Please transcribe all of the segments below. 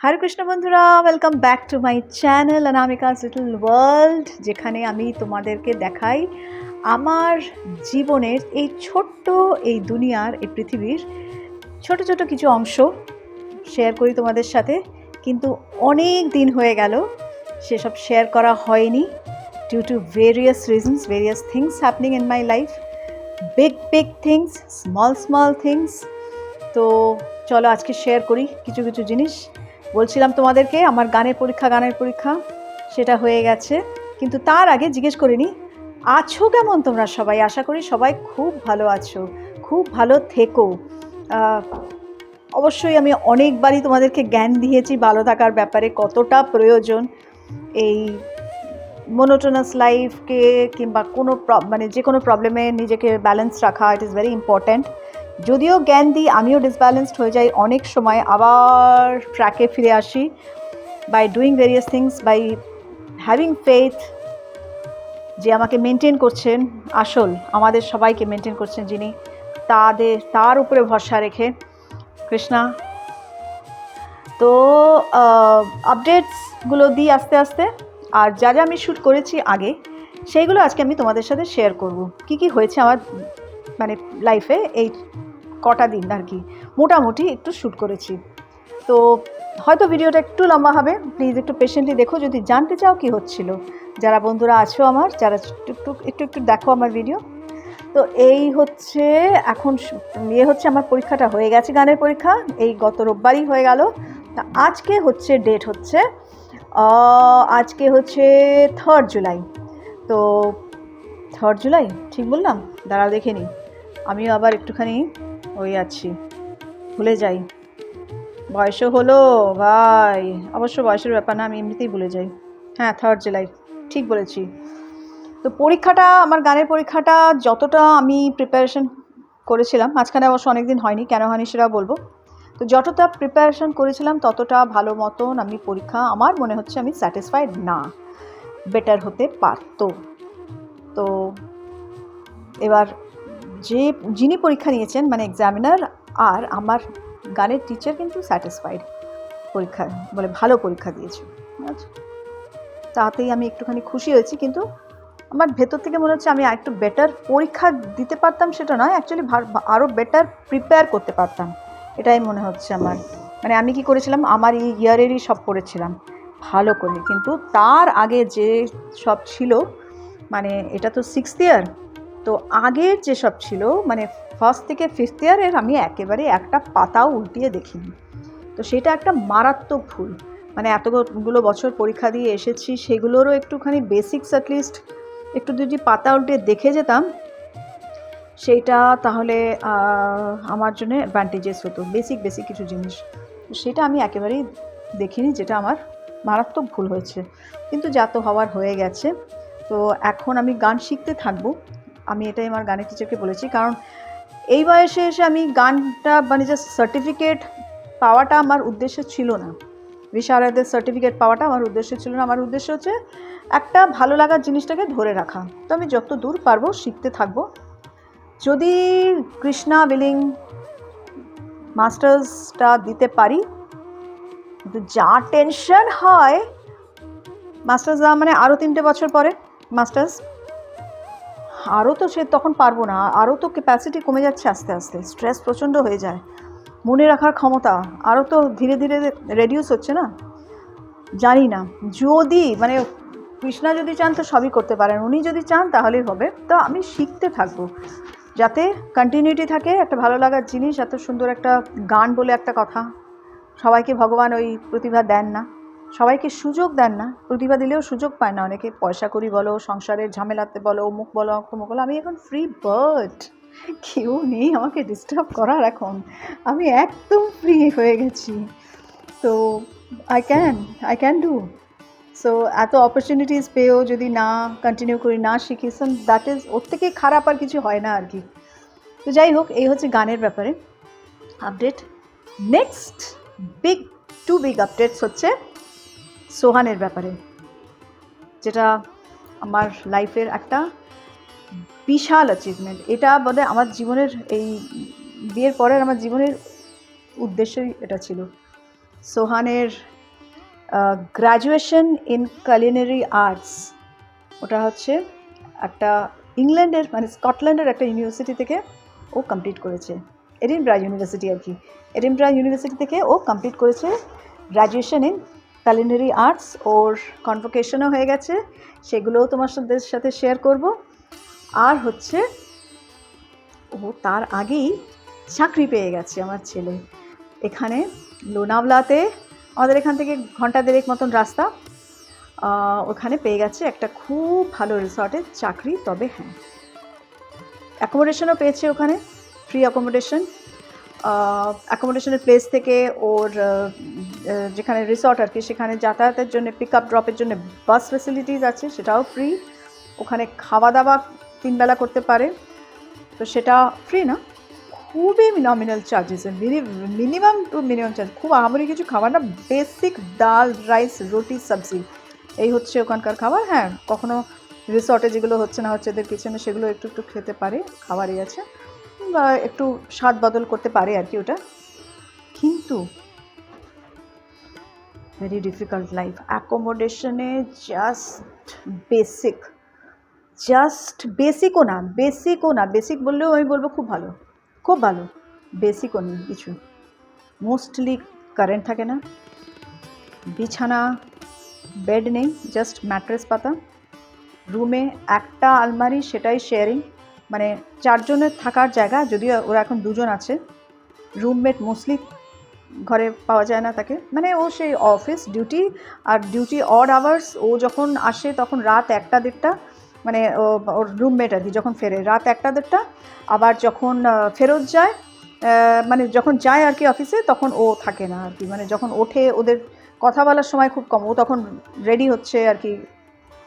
হরে কৃষ্ণ বন্ধুরা, welcome back to my channel Anamika's little world, যেখানে আমি তোমাদেরকে দেখাই আমার জীবনের এই ছোট্ট এই দুনিয়ার এই পৃথিবীর ছোট ছোট কিছু অংশ শেয়ার করি তোমাদের সাথে। কিন্তু অনেক দিন হয়ে গেল সেসব শেয়ার করা হয়নি due to various reasons, various things happening in my life, big things, small things. তো চলো আজকে শেয়ার করি কিছু কিছু জিনিস। বলছিলাম তোমাদেরকে আমার গানের পরীক্ষা সেটা হয়ে গেছে, কিন্তু তার আগে জিজ্ঞেস করিনি আছো কেমন তোমরা সবাই। আশা করি সবাই খুব ভালো আছো, খুব ভালো থেকো। অবশ্যই আমি অনেকবারই তোমাদেরকে জ্ঞান দিয়েছি ভালো থাকার ব্যাপারে, কতটা প্রয়োজন এই মোনোটোনাস লাইফকে কিংবা কোনো মানে যে কোনো প্রবলেমে নিজেকে ব্যালেন্স রাখা, ইট ইজ ভেরি ইম্পর্ট্যান্ট। যদিও জ্ঞান দিই, আমিও ডিসব্যালেন্সড হয়ে যাই অনেক সময়, আবার ট্র্যাকে ফিরে আসি by doing various things, by having faith যে আমাকে মেনটেন করছেন, আসল আমাদের সবাইকে মেনটেন করছেন যিনি, তার উপরে ভরসা রেখে কৃষ্ণা। তো আপডেটসগুলো দিই আস্তে আস্তে, আর যা যা আমি শ্যুট করেছি আগে সেইগুলো আজকে আমি তোমাদের সাথে শেয়ার করব। কি হয়েছে আমার মানে লাইফে এই কটা দিন আর কি, মোটামুটি একটু শ্যুট করেছি। তো হয়তো ভিডিওটা একটু লম্বা হবে, প্লিজ একটু পেশেন্টলি দেখো যদি জানতে চাও কি হচ্ছিল। যারা বন্ধুরা আছো আমার, যারা একটু দেখো আমার ভিডিও। তো এই হচ্ছে এখন হচ্ছে আমার পরীক্ষাটা হয়ে গেছে, গানের পরীক্ষা এই গত রোববারই হয়ে গেল। তা আজকে হচ্ছে ডেট হচ্ছে আজকে হচ্ছে 3 জুলাই। তো 3 জুলাই ঠিক বললাম? দাঁড়াও দেখে নিই, আমিও আবার একটুখানি ওই আছি, ভুলে যাই। বয়সও হলো ভাই, অবশ্য বয়সের ব্যাপার না, আমি এমনিতেই ভুলে যাই। হ্যাঁ, 3 জুলাই ঠিক বলেছি। তো পরীক্ষাটা, আমার গানের পরীক্ষাটা যতটা আমি প্রিপারেশন করেছিলাম, মাঝখানে অবশ্য অনেক দিন হয়নি, কেন হয়নি সেটাও বলবো। তো যতটা প্রিপারেশন করেছিলাম ততটা ভালো মতন আমি পরীক্ষা, আমার মনে হচ্ছে আমি স্যাটিসফাইড না, বেটার হতে পারতো। তো এবার যিনি পরীক্ষা নিয়েছেন মানে এক্সামিনার আর আমার গানের টিচার কিন্তু স্যাটিসফাইড, পরীক্ষা বলে ভালো পরীক্ষা দিয়েছে। আচ্ছা, তাতেই আমি একটুখানি খুশি হয়েছি, কিন্তু আমার ভেতর থেকে মনে হচ্ছে আমি একটু বেটার পরীক্ষা দিতে পারতাম, সেটা নয়, অ্যাকচুয়ালি আরও বেটার প্রিপেয়ার করতে পারতাম, এটাই মনে হচ্ছে আমার। মানে আমি কি করেছিলাম, আমার এই ইয়ারেরই সব পড়েছিলাম ভালো করে, কিন্তু তার আগে যে সব ছিল, মানে এটা তো 6th ইয়ার, তো আগের যেসব ছিল মানে 1st থেকে 5th ইয়ারের আমি একেবারে একটা পাতাও উল্টিয়ে দেখিনি। তো সেটা একটা মারাত্মক ভুল। মানে এতগুলো বছর পরীক্ষা দিয়ে এসেছি, সেগুলোরও একটুখানি বেসিক্স অ্যাটলিস্ট একটু যদি পাতা উল্টে দেখে যেতাম, সেইটা তাহলে আমার জন্য অ্যাডভান্টেজেস হতো, বেসিক কিছু জিনিস। সেটা আমি একেবারেই দেখিনি, যেটা আমার মারাত্মক ভুল হয়েছে। কিন্তু যা তো হওয়ার হয়ে গেছে। তো এখন আমি গান শিখতে থাকবো, আমি এটাই আমার গানের টিচারকে বলেছি। কারণ এই বয়সে এসে আমি গানটা মানে জাস্ট সার্টিফিকেট পাওয়াটা আমার উদ্দেশ্য ছিল না, বিশারদের সার্টিফিকেট পাওয়াটা আমার উদ্দেশ্য ছিল না। আমার উদ্দেশ্য হচ্ছে একটা ভালো লাগার জিনিসটাকে ধরে রাখা। তো আমি যত দূর পারবো শিখতে থাকবো। যদি কৃষ্ণা উইলিং মাস্টার্সটা দিতে পারি, কিন্তু যা টেনশন হয় মাস্টার্স দেওয়া মানে আরও 3টে বছর পরে মাস্টার্স, আরও তো সে তখন পারবো না, আরও তো ক্যাপাসিটি কমে যাচ্ছে আস্তে আস্তে, স্ট্রেস প্রচণ্ড হয়ে যায়, মনে রাখার ক্ষমতা আরও তো ধীরে ধীরে রেডিউস হচ্ছে না। জানি না, যদি মানে কৃষ্ণা যদি চান তো সবই করতে পারেন, উনি যদি চান তাহলেই হবে। তো আমি শিখতে থাকবো যাতে কন্টিনিউটি থাকে, একটা ভালো লাগার জিনিস। এত সুন্দর একটা গান বলে একটা কথা, সবাইকে ভগবান ওই প্রতিভা দেন না, সবাইকে সুযোগ দেন না, প্রতিভা দিলেও সুযোগ পায় না অনেকে, পয়সা করি বলো, সংসারের ঝামেলাতে বলো, অমুক বলো তমুক বলো। আমি এখন ফ্রি বার্ড, কেউ নেই আমাকে ডিস্টার্ব করার, এখন আমি একদম ফ্রি হয়ে গেছি। তো আই ক্যান ডু। সো এত অপরচুনিটিস পেয়েও যদি না কন্টিনিউ করি, না শিখি, সো দ্যাট ইজ, ওর থেকে খারাপ আর কিছু হয় না আর কি। তো যাই হোক, এই হচ্ছে গানের ব্যাপারে update. Next two big updates হচ্ছে সোহানের ব্যাপারে, যেটা আমার লাইফের একটা বিশাল অ্যাচিভমেন্ট। এটা বোধহয় আমার জীবনের, এই বিয়ের পরের আমার জীবনের উদ্দেশ্যই এটা ছিল। সোহানের গ্র্যাজুয়েশন ইন culinary আর্টস। ওটা হচ্ছে একটা ইংল্যান্ডের মানে স্কটল্যান্ডের একটা ইউনিভার্সিটি থেকে ও কমপ্লিট করেছে, এডিনব্রা ইউনিভার্সিটি আর কি, এডিনব্রা ইউনিভার্সিটি থেকে ও কমপ্লিট করেছে গ্র্যাজুয়েশন ইন culinary আর্টস। ওর কনভোকেশনও হয়ে গেছে, সেগুলোও তোমার সাথে শেয়ার করব। আর হচ্ছে ও তার আগেই চাকরি পেয়ে গেছে আমার ছেলে এখানে লোনাভলাতে, আমাদের এখান থেকে ঘন্টা দেড়েক মতন রাস্তা, ওখানে পেয়ে গেছে একটা খুব ভালো রিসর্টে চাকরি। তবে হ্যাঁ, অ্যাকোমোডেশনও পেয়েছে ওখানে, ফ্রি অ্যাকোমোডেশনের প্লেস থেকে ওর যেখানে রিসর্ট আর কি সেখানে যাতায়াতের জন্য পিক আপ ড্রপের জন্য বাস ফেসিলিটিস আছে, সেটাও ফ্রি। ওখানে খাওয়া দাওয়া 3 বেলা করতে পারে, তো সেটা ফ্রি না, খুবই nominal charges, minimum to minimum charge, খুব আহামরি কিছু খাবার না, বেসিক ডাল রাইস রুটি সবজি, এই হচ্ছে ওখানকার খাবার। হ্যাঁ, কখনো রিসর্টে যেগুলো হচ্ছে না হচ্ছে এদের কিচেনে সেগুলো একটু একটু খেতে পারে, খাবারই আছে, বা একটু স্বাদ বদল করতে পারে আর কি ওটা। কিন্তু ভেরি ডিফিকাল্ট লাইফ, অ্যাকোমোডেশনে জাস্ট বেসিকও না, বেসিক বললেও আমি বলবো খুব ভালো, খুব ভালো, বেসিকও নেই কিছু, মোস্টলি কারেন্ট থাকে না, বিছানা বেড নেই, জাস্ট ম্যাট্রেস পাতা, রুমে একটা আলমারি, সেটাই শেয়ারিং, মানে 4 জনের থাকার জায়গা, যদিও ওরা এখন 2 জন আছে। রুমমেট মোস্টলি ঘরে পাওয়া যায় না তাকে, মানে ও সেই অফিস ডিউটি আর ডিউটি অড আওয়ার্স, ও যখন আসে তখন রাত 1টা-1:30, মানে ওর রুমমেট আর কি যখন ফেরে রাত 1টা-1:30, আবার যখন ফেরত যায়, মানে যখন যায় আর কি অফিসে তখন ও থাকে না আর কি, মানে যখন ওঠে ওদের কথা বলার সময় খুব কম, ও তখন রেডি হচ্ছে আর কি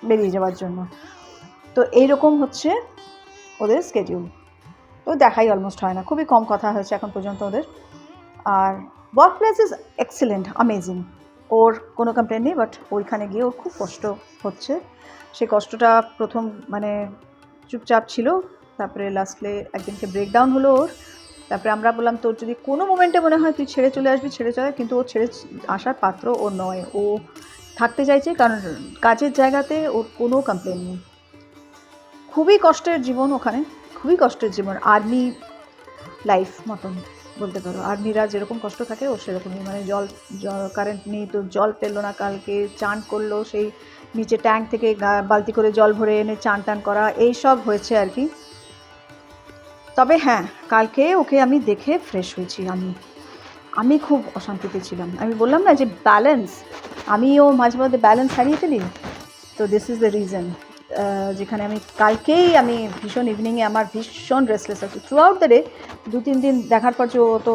বেরিয়ে যাওয়ার জন্য। তো এইরকম হচ্ছে ওদের স্কেডিউল, তো দেখাই অলমোস্ট হয় না, খুবই কম কথা হয়েছে এখন পর্যন্ত ওদের। আর work place is excellent, amazing, ওর কোনো কমপ্লেন নেই, বাট ওইখানে গিয়ে ওর খুব কষ্ট হচ্ছে। সেই কষ্টটা প্রথম মানে চুপচাপ ছিল, তারপরে লাস্টে একদিনকে ব্রেকডাউন হলো ওর। তারপরে আমরা বললাম তোর যদি কোনো মোমেন্টে মনে হয় তুই ছেড়ে চলে আসবি ছেড়ে চলে, কিন্তু ও ছেড়ে আসার পাত্র ও নয়, ও থাকতে চাইছে, কারণ কাজের জায়গাতে ওর কোনো কমপ্লেন নেই। খুবই কষ্টের জীবন ওখানে, খুবই কষ্টের জীবন, আর্মি লাইফ মতন বলতে পারো। আর্মিরা যেরকম কষ্ট থাকে ও সেরকমই, মানে কারেন্ট নেই তো জল পেলো না, কালকে চান করলো, সেই নিচে ট্যাঙ্ক থেকে বালতি করে জল ভরে এনে চান টান করা, এই সব হয়েছে আর কি। তবে হ্যাঁ, কালকে ওকে আমি দেখে ফ্রেশ হয়েছি, আমি খুব অশান্তিতে ছিলাম। আমি বললাম না যে ব্যালেন্স, আমিও মাঝে মধ্যে ব্যালেন্স হারিয়ে ফেলি, তো দিস ইজ দ্য রিজন, যেখানে আমি কালকেই আমি ভীষণ ইভিনিংয়ে আমার ভীষণ রেস্টলেস আছি থ্রু আউট দ্য ডে। 2-3 দিন দেখার পর যে ও তো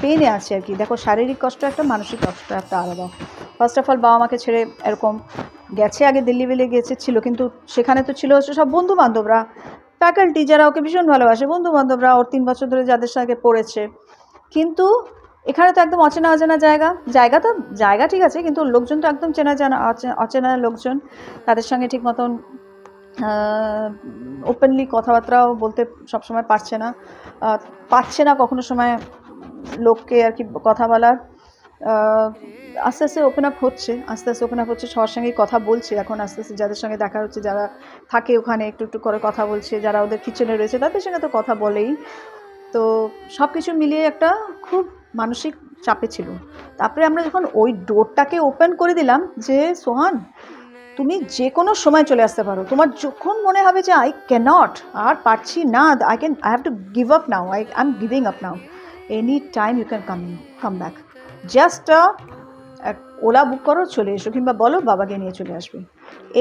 পেইনে আছে আর কি। দেখো, শারীরিক কষ্ট একটা, মানসিক কষ্ট একটা আলাদা। ফার্স্ট অফ অল বাবা মাকে ছেড়ে এরকম গেছে, আগে দিল্লি বিলে ছিল, কিন্তু সেখানে তো ছিল হচ্ছে সব বন্ধু বান্ধবরা, ফ্যাকাল্টি যারা ওকে ভীষণ ভালোবাসে, বন্ধু বান্ধবরা, ওর 3 বছর ধরে যাদের সঙ্গে পড়েছে। কিন্তু এখানে তো একদম অচেনা জায়গা ঠিক আছে, কিন্তু লোকজন তো একদম অচেনা লোকজন, তাদের সঙ্গে ঠিক মতন ওপেনলি কথাবার্তাও বলতে সবসময় পারছে না কখনো সময় লোককে আর কি কথা বলার। আস্তে আস্তে ওপেন আপ হচ্ছে, সবার সঙ্গেই কথা বলছে এখন, আস্তে আস্তে যাদের সঙ্গে দেখা হচ্ছে, যারা থাকে ওখানে একটু একটু করে কথা বলছে, যারা ওদের কিচেনে রয়েছে তাদের সঙ্গে তো কথা বলেই। তো সব কিছু মিলিয়ে একটা খুব মানসিক চাপে ছিল। তারপরে আমরা যখন ওই ডোরটাকে ওপেন করে দিলাম যে সোহান তুমি যে কোনো সময় চলে আসতে পারো, তোমার যখন মনে হবে যে আই ক্যানট, আর পারছি না, I have to give up now, I am giving up now, any time you can come back, just Ola book করো, চলে এসো, কিংবা বলো বাবাকে নিয়ে চলে আসবে।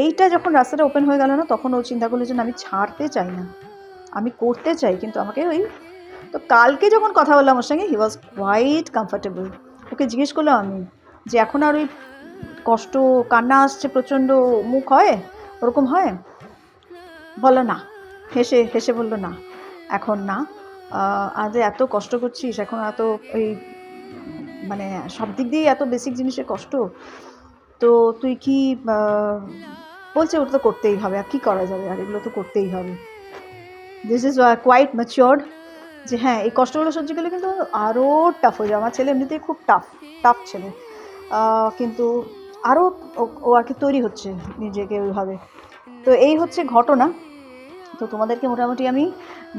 এইটা যখন রাস্তাটা ওপেন হয়ে গেল না, তখন ও চিন্তা করলো যে আমি ছাড়তে চাই না, আমি করতে চাই, কিন্তু আমাকে তো কালকে যখন কথা বললাম ওর সঙ্গে, হি ওয়াজ কোয়াইট কমফর্টেবল। ওকে জিজ্ঞেস করলাম আমি যে এখন আর ওই কষ্ট, কান্না আসছে প্রচণ্ড, মুখ হয় ওরকম হয়? বলো না, হেসে বললো না, এখন না, আজ এত কষ্ট করছিস, এখন এত ওই মানে সব দিক দিয়ে এত বেসিক জিনিসের কষ্ট, তো তুই কি বলছে ওটা তো করতেই হবে, আর কী করা যাবে, আর এগুলো তো করতেই হবে। দিস ইজ কোয়াইট ম্যাচিওর্ড, যে হ্যাঁ এই কষ্টগুলো সহ্য করলে কিন্তু আরও টাফ হয়ে যায়। আমার ছেলে এমনিতেই খুব টাফ ছেলে, কিন্তু আরও ও আর কি তৈরি হচ্ছে নিজেকে ওইভাবে। তো এই হচ্ছে ঘটনা। তো তোমাদেরকে মোটামুটি আমি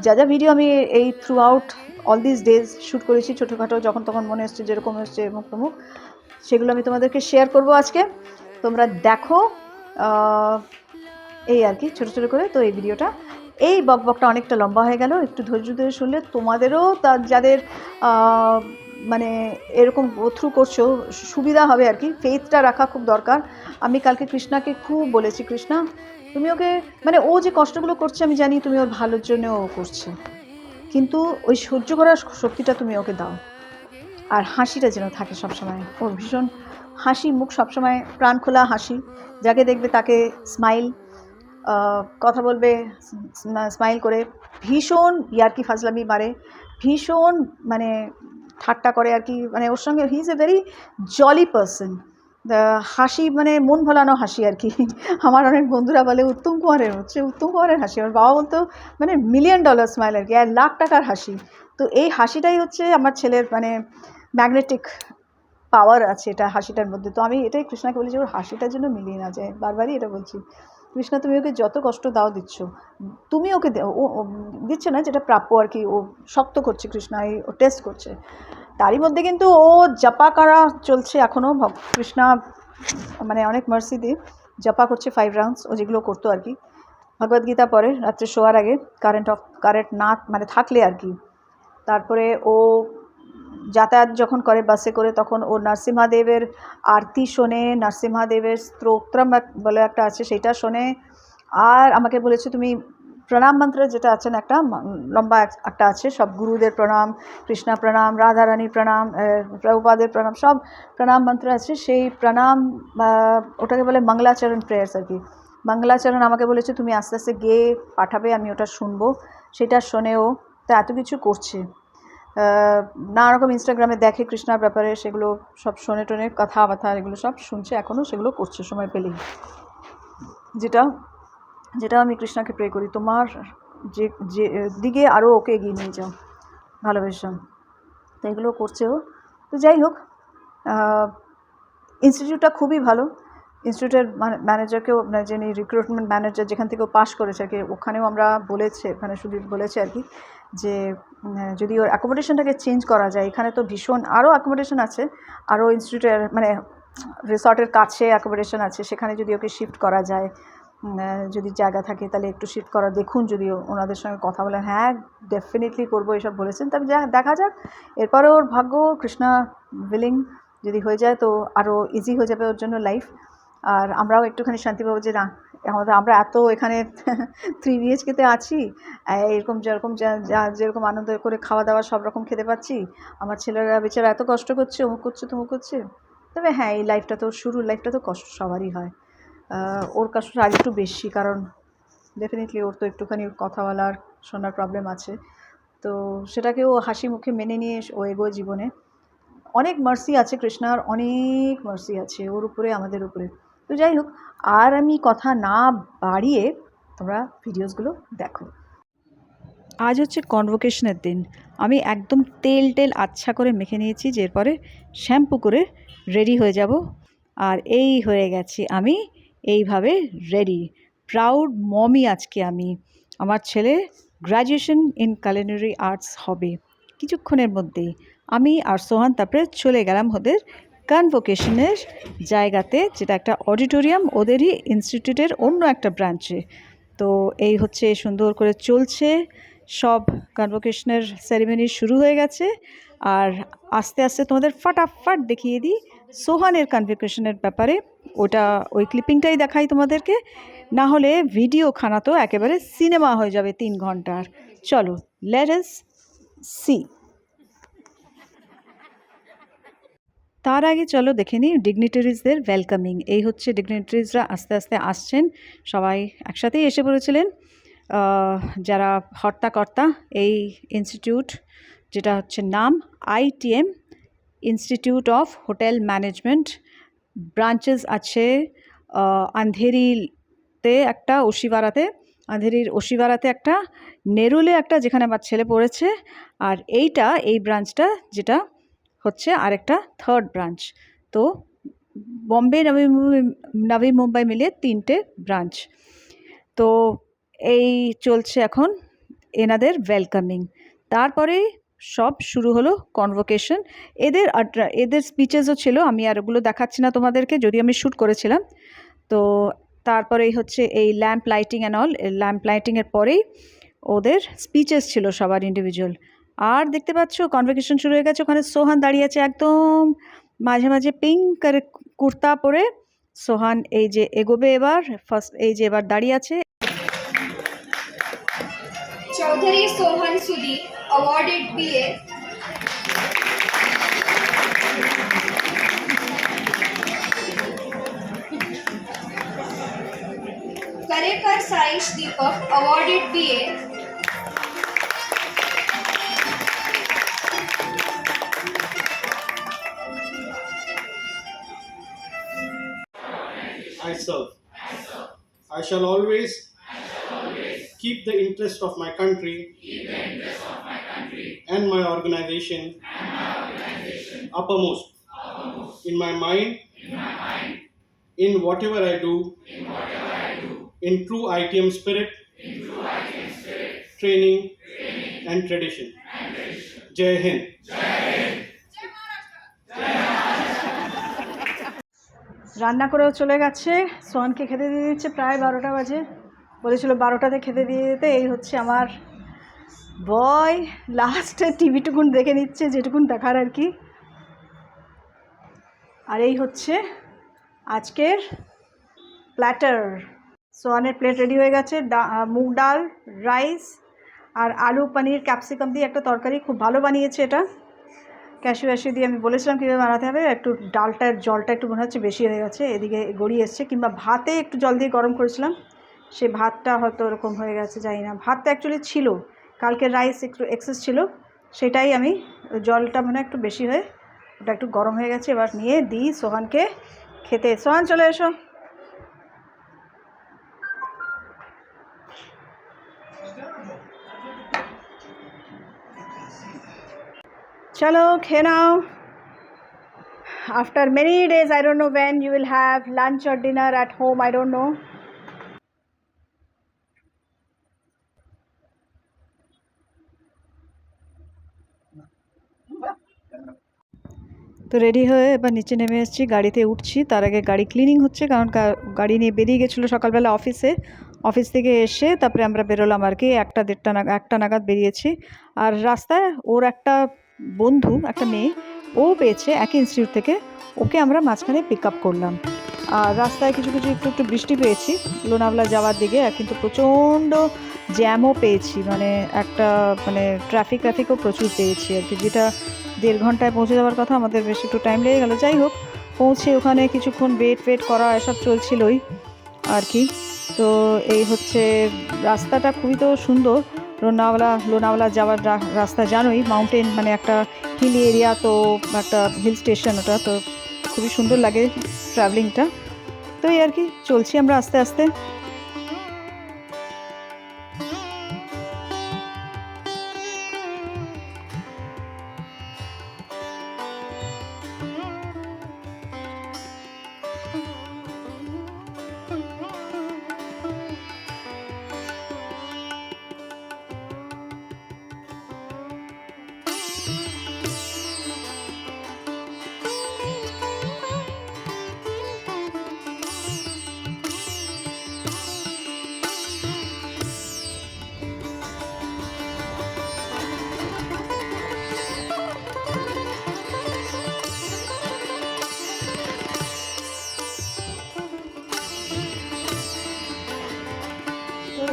যা যা ভিডিও আমি এই through out all this days shoot করেছি, ছোটোখাটো যখন তখন মনে এসছে, যেরকম এসছে মুখ টুমুক, সেগুলো আমি তোমাদেরকে শেয়ার করব আজকে। তোমরা দেখো এই আর কি ছোটো ছোটো করে। তো এই ভিডিওটা, এই বকবকটা অনেকটা লম্বা হয়ে গেল, একটু ধৈর্য ধরে শুনলে তোমাদেরও তার যাদের মানে এরকম গো থ্রু করছো সুবিধা হবে আর কি। ফেথটা রাখা খুব দরকার। আমি কালকে কৃষ্ণাকে খুব বলেছি, কৃষ্ণা তুমি ওকে, মানে ও যে কষ্টগুলো করছে আমি জানি তুমি ওর ভালোর জন্য ও করছে, কিন্তু ওই সহ্য করার শক্তিটা তুমি ওকে দাও। আর হাসিটা যেন থাকে সবসময়, ওর ভীষণ হাসি মুখ, সবসময় প্রাণ খোলা হাসি, যাকে দেখবে তাকে স্মাইল, কথা বলবে স্মাইল করে, ভীষণ ইয়ার্কি ফাজলামি মারে, ভীষণ মানে ঠাট্টা করে আর কি। মানে ওর সঙ্গে he is a very jolly person, হাসি মানে মন ভোলানো হাসি আর কি। আমার অনেক বন্ধুরা বলে উত্তম কুমারের হচ্ছে, উত্তম কুমারের হাসি। আমার বাবা বলতো মানে $1,000,000 স্মাইল আর কি, 1,00,000 টাকার হাসি। তো এই হাসিটাই হচ্ছে আমার ছেলের মানে ম্যাগনেটিক পাওয়ার আছে এটা হাসিটার মধ্যে। তো আমি এটাই কৃষ্ণাকে বলি যে ওর হাসিটার জন্য মিলিয়ে না যায়, বারবারই এটা বলছি, কৃষ্ণা তুমি ওকে যত কষ্ট দাও দিচ্ছ, তুমি ওকে ও দিচ্ছে না যেটা প্রাপ্য আর কি। ও শক্ত করছে কৃষ্ণা, ও টেস্ট করছে, তারই মধ্যে কিন্তু ও জপা করা চলছে এখনও। কৃষ্ণা মানে অনেক মার্সি দিয়ে জপা করছে 5 রাউন্ডস, ও যেগুলো করতো আর কি ভগবদ্গীতা পরে রাত্রে শোয়ার আগে, কারেন্ট না মানে থাকলে আর কি। তারপরে ও যাতায়াত যখন করে বাসে করে, তখন ও নরসিংহদেবের আরতি শোনে, নরসিংহদেবের স্তোত্রম বলে একটা আছে সেটা শোনে। আর আমাকে বলেছে তুমি প্রণাম মন্ত্র যেটা আছে না একটা লম্বা একটা আছে, সব গুরুদের প্রণাম, কৃষ্ণা প্রণাম, রাধারানী প্রণাম, প্রভুপাদের প্রণাম, সব প্রণাম মন্ত্র আছে। সেই প্রণাম ওটাকে বলে মঙ্গলাচরণ প্রেয়ার্স আর কি। মঙ্গলাচরণ আমাকে বলেছে তুমি আস্তে আস্তে গেয়ে পাঠাবে, আমি ওটা শুনবো। সেটা শোনেও তো এত কিছু করছে, নানা রকম ইনস্টাগ্রামে দেখে কৃষ্ণার ব্যাপারে, সেগুলো সব শোনে টোনে, কথাবার্তা এগুলো সব শুনছে, এখনও সেগুলো করছে সময় পেলেই। যেটা আমি কৃষ্ণাকে প্রে করি তোমার যে যে দিকে আরও ওকে এগিয়ে নিয়ে যাও ভালোবেসে, তো এগুলো করছে ও। তো যাই হোক, ইনস্টিটিউটটা খুবই ভালো। ইনস্টিটিউটের ম্যানেজারকেও, যিনি রিক্রুটমেন্ট ম্যানেজার যেখান থেকে ও পাস করেছে আর কি, ওখানেও আমরা বলেছে, ওখানে সুদীপ বলেছে আর কি, যে যদি ওর অ্যাকোমোডেশনটাকে চেঞ্জ করা যায়, এখানে তো ভীষণ আরও অ্যাকোমোডেশন আছে, আরও ইনস্টিটিউটের মানে রিসর্টের কাছে অ্যাকোমোডেশন আছে, সেখানে যদি ওকে শিফট করা যায়, যদি জায়গা থাকে তাহলে একটু শিফট করা দেখুন, যদি ওনাদের সঙ্গে কথা বলেন। হ্যাঁ ডেফিনেটলি করবো এসব বলেছেন, তবে দেখা যাক এরপরে ওর ভাগ্য, কৃষ্ণা উইলিং যদি হয়ে যায় তো আরও ইজি হয়ে যাবে ওর জন্য লাইফ। আর আমরাও একটুখানি শান্তি পাবো যে না, আমরা এত এখানে 3 BHKতে আছি, এরকম যেরকম আনন্দ করে খাওয়া দাওয়া সব রকম খেতে পাচ্ছি, আমার ছেলেরা বেচারা এত কষ্ট করছে, অমুক করছে তমুক করছে। তবে হ্যাঁ এই লাইফটা তো শুরুর লাইফটা তো কষ্ট সবারই হয়, ওর কষ্টটা আর একটু বেশি, কারণ ডেফিনেটলি ওর তো একটুখানি কথা বলার শোনার প্রবলেম আছে। তো সেটাকেও হাসি মুখে মেনে নিয়ে ও এগোয় জীবনে। অনেক মার্সি আছে কৃষ্ণার, অনেক মার্সি আছে ওর উপরে, আমাদের উপরে। তো যাই হোক, আর আমি কথা না বাড়িয়ে তোমরা ভিডিওসগুলো দেখো। আজ হচ্ছে কনভোকেশনের দিন। আমি একদম তেল আচ্ছা করে মেখে নিয়েছি, যে এরপরে শ্যাম্পু করে রেডি হয়ে যাব। আর এই হয়ে গেছি আমি এইভাবে রেডি, প্রাউড মমি আজকে আমি। আমার ছেলে গ্র্যাজুয়েশন ইন কুলিনারি আর্টস হবে কিছুক্ষণের মধ্যেই। আমি আর সোহান তারপরে চলে গেলাম ওদের কনভোকেশনের জায়গাতে, যেটা একটা অডিটোরিয়াম ওদেরই ইনস্টিটিউটের অন্য একটা ব্রাঞ্চে। তো এই হচ্ছে সুন্দর করে চলছে, সব কনভোকেশনের সেরিমনি শুরু হয়ে গেছে। আর আস্তে আস্তে তোমাদের ফাটাফাট দেখিয়ে দিই সোহানের কনভোকেশনের ব্যাপারে, ওই ক্লিপিংটাই দেখাই তোমাদেরকে, না হলে ভিডিও খানা তো একেবারে সিনেমা হয়ে যাবে 3 ঘন্টার। চলো লেট আস সি। তার আগে চলো দেখে নিই ডিগনিটারিজদের ওয়েলকামিং। এই হচ্ছে ডিগনিটারিজরা আস্তে আস্তে আসছেন, সবাই একসাথেই এসে পড়েছিলেন। যারা হর্তাকর্তা এই ইনস্টিটিউট, যেটা হচ্ছে নাম ITM institute of hotel management. Branches আছে আন্ধেরিতে একটা, আন্ধেরির ওশিবারাতে একটা, নেরুলে একটা যেখানে আমার ছেলে পড়েছে, আর এই ব্রাঞ্চটা যেটা হচ্ছে আরেকটা 3rd ব্রাঞ্চ। তো বম্বে, নবী মুম্বাই মিলে 3টে ব্রাঞ্চ। তো এই চলছে এখন এনাদের ওয়েলকামিং। তারপরে সব শুরু হলো কনভোকেশন। এদের স্পিচেসও ছিল, আমি আর ওগুলো দেখাচ্ছি না তোমাদেরকে, যদিও আমি শ্যুট করেছিলাম। তো তারপরেই হচ্ছে এই lamp lighting and all. Lamp লাইটিংয়ের পরেই ওদের স্পিচেস ছিল সবার ইন্ডিভিজুয়াল। আর দেখতে পাচ্ছ কনভোকেশন শুরু হয়ে গেছে। ওখানে সোহান দাঁড়িয়ে আছে একদম মাঝে মাঝে পিঙ্ক আর কুর্তা পরে। সোহান এই যে এগোবে এবার, ফার্স্ট এই যে এবার দাঁড়িয়ে আছে। চৌধুরী সোহান সুদী, awarded BA, Karekar Saish Deepak, awarded BA, I serve. I shall always keep the interest of my country and my organization uppermost in my mind, in whatever I do, in true ITM spirit, training and tradition. Jai Hind. রান্না করেও চলে গেছে, সোহানকে খেতে দিয়ে দিচ্ছে। প্রায় 12টা বাজে, বলেছিল 12টাতে খেতে দিয়ে দিতে। এই হচ্ছে আমার বয়, লাস্টে টিভিটুকুন দেখে নিচ্ছে, যেটুকুন দেখার আর কি। আর এই হচ্ছে আজকের প্ল্যাটার। সোহানের প্লেট রেডি হয়ে গেছে। মুগ ডাল, রাইস আর আলু পনির ক্যাপসিকাম দিয়ে একটা তরকারি, খুব ভালো বানিয়েছে এটা। ক্যাশু অ্যাশু দিয়ে আমি বলেছিলাম কীভাবে বানাতে হবে। একটু ডালটার জলটা একটু মনে হচ্ছে বেশি হয়ে গেছে, এদিকে গড়িয়ে এসছে। কিংবা ভাতে একটু জল দিয়ে গরম করেছিলাম, সে ভাতটা হয়তো ওরকম হয়ে গেছে, জানি না। ভাতটা অ্যাকচুয়ালি ছিল, কালকের রাইস একটু এক্সেস ছিল, সেটাই আমি, জলটা মনে হয় একটু বেশি হয়ে ওটা একটু গরম হয়ে গেছে। এবার নিয়ে দিই সোহানকে খেতে। সোহান চলে এসো। চলো খেয়ে নাও। After many days, I don't know when you will have lunch or dinner at home, I don't know. তো রেডি হয়ে এবার নিচে নেমে এসেছি, গাড়িতে উঠছি। তার আগে গাড়ি ক্লিনিং হচ্ছে, কারণ গাড়ি নিয়ে বেরিয়ে গেছিলো সকালবেলা অফিসে। অফিস থেকে এসে তারপরে আমরা বেরোলাম আর কি, 1-1:30 নাগাদ বেরিয়েছি। আর রাস্তায় ওর একটা বন্ধু, একটা মেয়ে, ও পেয়েছে একই ইনস্টিটিউট থেকে, ওকে আমরা মাঝখানে পিক আপ করলাম। আর রাস্তায় কিছু কিছু একটু একটু বৃষ্টি পেয়েছি লোনাভলা যাওয়ার দিকে, কিন্তু প্রচণ্ড জ্যামও পেয়েছি, মানে একটা মানে ট্রাফিকও প্রচুর পেয়েছি আর কি, যেটা 1.5 ঘন্টায় পৌঁছে যাওয়ার কথা, আমাদের বেশ একটু টাইম লেগে গেলো। যাই হোক, পৌঁছে ওখানে কিছুক্ষণ ওয়েট করা এসব চলছিলই আর কি। তো এই হচ্ছে রাস্তাটা, খুবই তো সুন্দর। লোনাওয়ালা যাওয়ার রাস্তা জানোই, মাউন্টেন, মানে একটা হিল এরিয়া, তো একটা হিল স্টেশন ওটা, তো খুবই সুন্দর লাগে ট্রাভেলিংটা। তো এই আর কি, চলছি আমরা আস্তে আস্তে।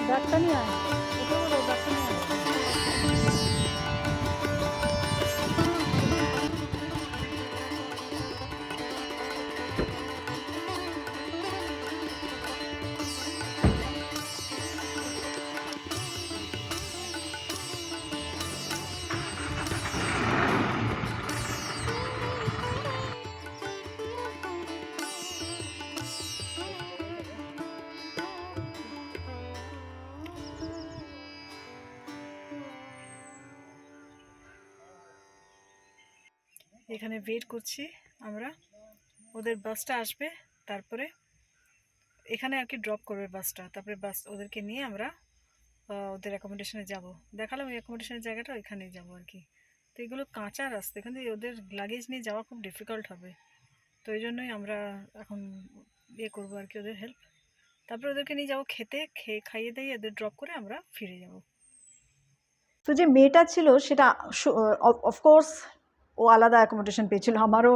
ব্যাগটা নিয়ে আয়, ব্যাগটা নিয়ে আয়। এখানে ওয়েট করছি আমরা। ওদের বাসটা আসবে, তারপরে এখানে আর কি ড্রপ করবে বাসটা, তারপরে বাস ওদেরকে নিয়ে আমরা ওদের অ্যাকোমোডেশনে যাব। দেখালাম ওই অ্যাকোমোডেশনের জায়গাটা, ওইখানেই যাবো আর কি। তো এগুলো কাঁচা রাস্তা, এখান থেকে ওদের লাগেজ নিয়ে যাওয়া খুব ডিফিকাল্ট হবে। তো এই জন্যই আমরা এখন ইয়ে করবো আর কি, ওদের হেল্প। তারপরে ওদেরকে নিয়ে যাবো খেতে, খাইয়ে দিয়ে ওদের ড্রপ করে আমরা ফিরে যাব। তো যে মেয়েটা ছিল সেটা অফকোর্স ও আলাদা অ্যাকোমোডেশন পেয়েছিল, আমারও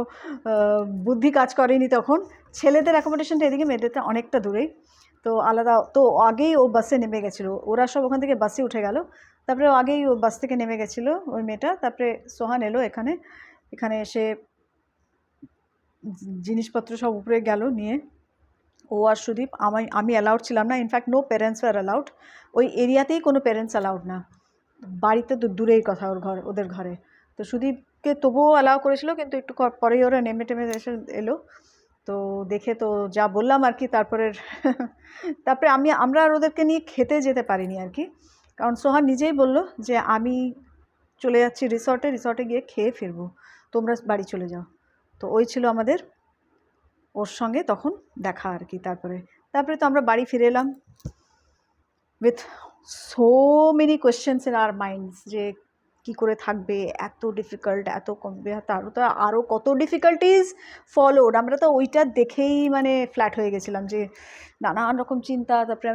বুদ্ধি কাজ করেনি তখন। ছেলেদের অ্যাকোমোডেশনটা এদিকে, মেয়েদেরটা অনেকটা দূরেই, তো আলাদা। তো আগেই ও বাসে নেমে গেছিলো, ওরা সব ওখান থেকে বাসে উঠে গেল, তারপরে আগেই ও বাস থেকে নেমে গেছিলো ওই মেয়েটা। তারপরে সোহান এলো এখানে, এখানে এসে জিনিসপত্র সব উপরে গেল নিয়ে। ও আর সুদীপ, আমি অ্যালাউড ছিলাম না, in fact no parents are allowed. ওই এরিয়াতেই কোনো প্যারেন্টস অ্যালাউড না, বাড়িতে তো দূরেই কথা ওদের ঘরে। তো সুদীপকে তবুও অ্যালাউ করেছিল, কিন্তু একটু পরেই ওরা নেমে টেমে এসে এলো। তো দেখে তো যা বললাম আর কি, তারপরে আমরা আর ওদেরকে নিয়ে খেতে যেতে পারিনি আর কি, কারণ সোহান নিজেই বলল যে আমি চলে যাচ্ছি রিসর্টে গিয়ে খেয়ে ফিরবো, তোমরা বাড়ি চলে যাও। তো ওই ছিল আমাদের ওর সঙ্গে তখন দেখা আর কি। তারপরে তো আমরা বাড়ি ফিরে এলাম with so many questions in our minds, যে কী করে থাকবে, এত ডিফিকাল্ট, এত কমবে, আরও কত ডিফিকাল্টিজ ফলোড। আমরা তো ওইটা দেখেই মানে ফ্ল্যাট হয়ে গেছিলাম, যে নানান রকম চিন্তা। তারপরে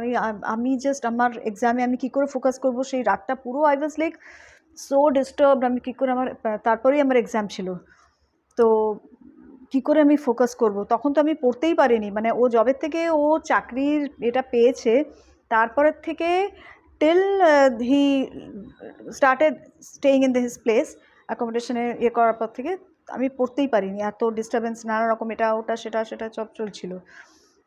আমি জাস্ট আমার এক্সামে আমি কী করে ফোকাস করব, সেই রাতটা পুরো I was like so disturbed. আমি কী করে তারপরেই আমার এক্সাম ছিল, তো কী করে আমি ফোকাস করব। তখন তো আমি পড়তেই পারিনি, মানে ও জবের থেকে ও চাকরির এটা পেয়েছে, তারপরের থেকে till he started staying in his place, অ্যাকোমোডেশনে ইয়ে করার পর থেকে আমি পড়তেই পারিনি, এত ডিস্টারবেন্স, নানা রকম এটা ওটা সেটা সব চলছিল।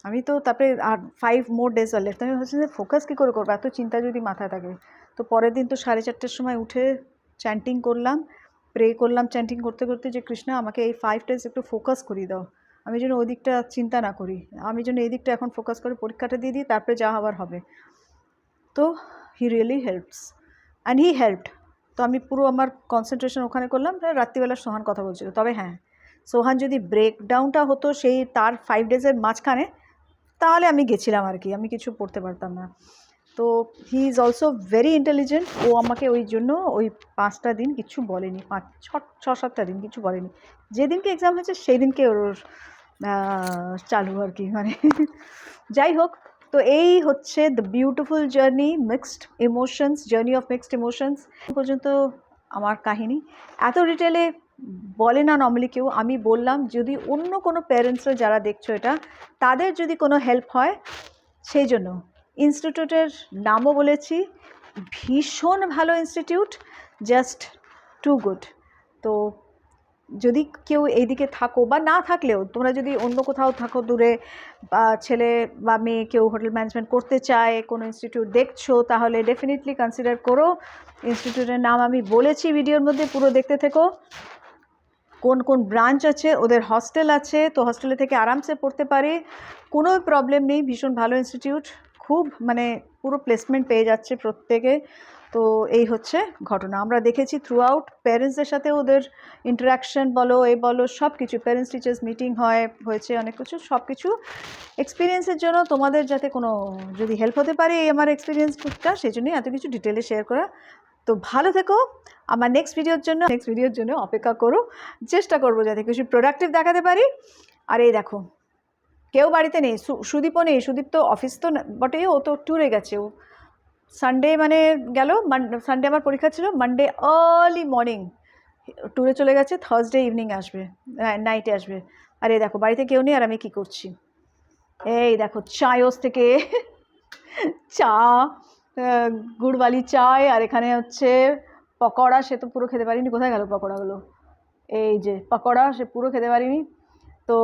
আমি তো তারপরে আর 5 more days আর লেফট, আমি ভাবছি যে ফোকাস কী করে করবো, এত চিন্তা যদি মাথায় থাকে। তো পরের দিন তো 4:30টার সময় উঠে চ্যান্টিং করলাম, প্রে করলাম চ্যান্টিং করতে করতে, যে কৃষ্ণা আমাকে এই 5 days একটু ফোকাস করিয়ে দাও, আমি যেন ওই দিকটা চিন্তা না করি, আমি যেন এই দিকটা এখন ফোকাস করে পরীক্ষাটা দিয়ে দিই, তারপরে যা হবার হবে। তো হি really helps and he helped. তো আমি পুরো আমার কনসেন্ট্রেশন ওখানে করলাম। রাত্রিবেলা সোহান কথা বলছিল, তবে হ্যাঁ, সোহান যদি ব্রেকডাউনটা হতো সেই তার 5 days-এর মাঝখানে, তাহলে আমি গেছিলাম আর কি, আমি কিছু পড়তে পারতাম না। তো he is also very intelligent. ও আমাকে ওই জন্য ওই 5টা দিন কিছু বলেনি, 6-7টা দিন কিছু বলেনি। যেদিনকে এক্সাম হয়েছে সেই দিনকে ওর চালু আর কি, মানে যাই হোক। তো এই হচ্ছে the beautiful journey journey of mixed emotions পর্যন্ত আমার কাহিনী। এত ডিটেলে বলে না নর্মালি কেউ, আমি বললাম যদি অন্য কোনো প্যারেন্টসরা যারা দেখছো এটা, তাদের যদি কোনো হেল্প হয় সেই জন্য। ইনস্টিটিউটের নামও বলেছি, ভীষণ ভালো ইনস্টিটিউট, জাস্ট টু গুড। তো যদি কেউ এইদিকে থাকো বা না থাকলেও, তোমরা যদি অন্য কোথাও থাকো দূরে, বা ছেলে বা মেয়ে কেউ হোটেল ম্যানেজমেন্ট করতে চায়, কোনো ইনস্টিটিউট দেখছো, তাহলে ডেফিনেটলি কনসিডার করো। ইনস্টিটিউটের নাম আমি বলেছি ভিডিওর মধ্যে, পুরো দেখতে থেকো। কোন কোন ব্রাঞ্চ আছে, ওদের হস্টেল আছে, তো হস্টেলে থেকে আরামসে পড়তে পারে, কোনো প্রবলেম নেই। ভীষণ ভালো ইনস্টিটিউট, খুব মানে পুরো প্লেসমেন্ট পেয়ে যাচ্ছে প্রত্যেকে। তো এই হচ্ছে ঘটনা, আমরা দেখেছি থ্রু আউট। প্যারেন্টসদের সাথে ওদের ইন্টারাকশন বলো, বলো, সব কিছু, প্যারেন্টস টিচার্স মিটিং হয়েছে, অনেক কিছু, সব কিছু এক্সপিরিয়েন্সের জন্য, তোমাদের যাতে কোনো যদি হেল্প হতে পারে এই আমার এক্সপিরিয়েন্সটা, সেই জন্যই এত কিছু ডিটেলে শেয়ার করা। তো ভালো থেকো, আমার নেক্সট ভিডিওর জন্য অপেক্ষা করো। চেষ্টা করবো যাতে কিছু প্রোডাক্টিভ দেখাতে পারি। আর এই দেখো, কেউ বাড়িতে নেই, সুদীপও নেই। সুদীপ তো অফিস তো বটে, ও তো ট্যুরে গেছে। ও সানডে মানে গেল, সানডে আমার পরীক্ষা ছিল, মানডে আর্লি মর্নিং ট্যুরে চলে গেছে, থার্সডে ইভিনিং আসবে, নাইটে আসবে। আর এই দেখো বাড়িতে কেউ নেই, আর আমি কী করছি, এই দেখো চায়স থেকে চা, গুড়বালি চায়, আর এখানে হচ্ছে পকোড়া, সে তো পুরো খেতে পারিনি, কোথায় গেল পকোড়াগুলো, এই যে পকোড়া, সে পুরো খেতে পারিনি। তো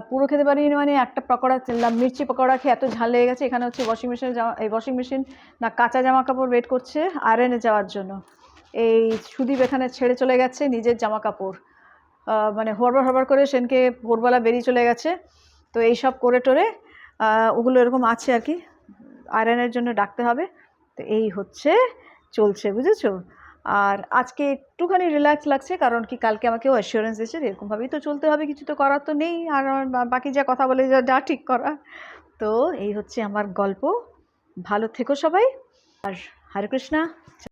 পুরো খেতে পারিনি মানে একটা পকোড়া, মির্চি পকোড়া খেয়ে এত ঝাল লেগে গেছে। এখানে হচ্ছে ওয়াশিং মেশিন না, কাঁচা জামা কাপড় ওয়েট করছে আয়রনে যাওয়ার জন্য। এই সুদীপ এখানে ছেড়ে চলে গেছে নিজের জামা কাপড়, মানে হড়বড় করে সেনকে ভোরবেলা বেরিয়ে চলে গেছে। তো এই সব করে টোরে ওগুলো এরকম আছে আর কি, আয়রনের জন্য ডাকতে হবে। তো এই হচ্ছে চলছে, বুঝেছো। আর আজকে একটুখানি রিল্যাক্স লাগছে, কারণ কি কালকে আমাকেও অ্যাসিওরেন্স দিয়েছে এরকমভাবেই তো চলতে হবে, কিছু তো করার তো নেই, আর আমার বাকি যা কথা বলে যা ঠিক করা। তো এই হচ্ছে আমার গল্প। ভালো থেকো সবাই, আর হরে কৃষ্ণা।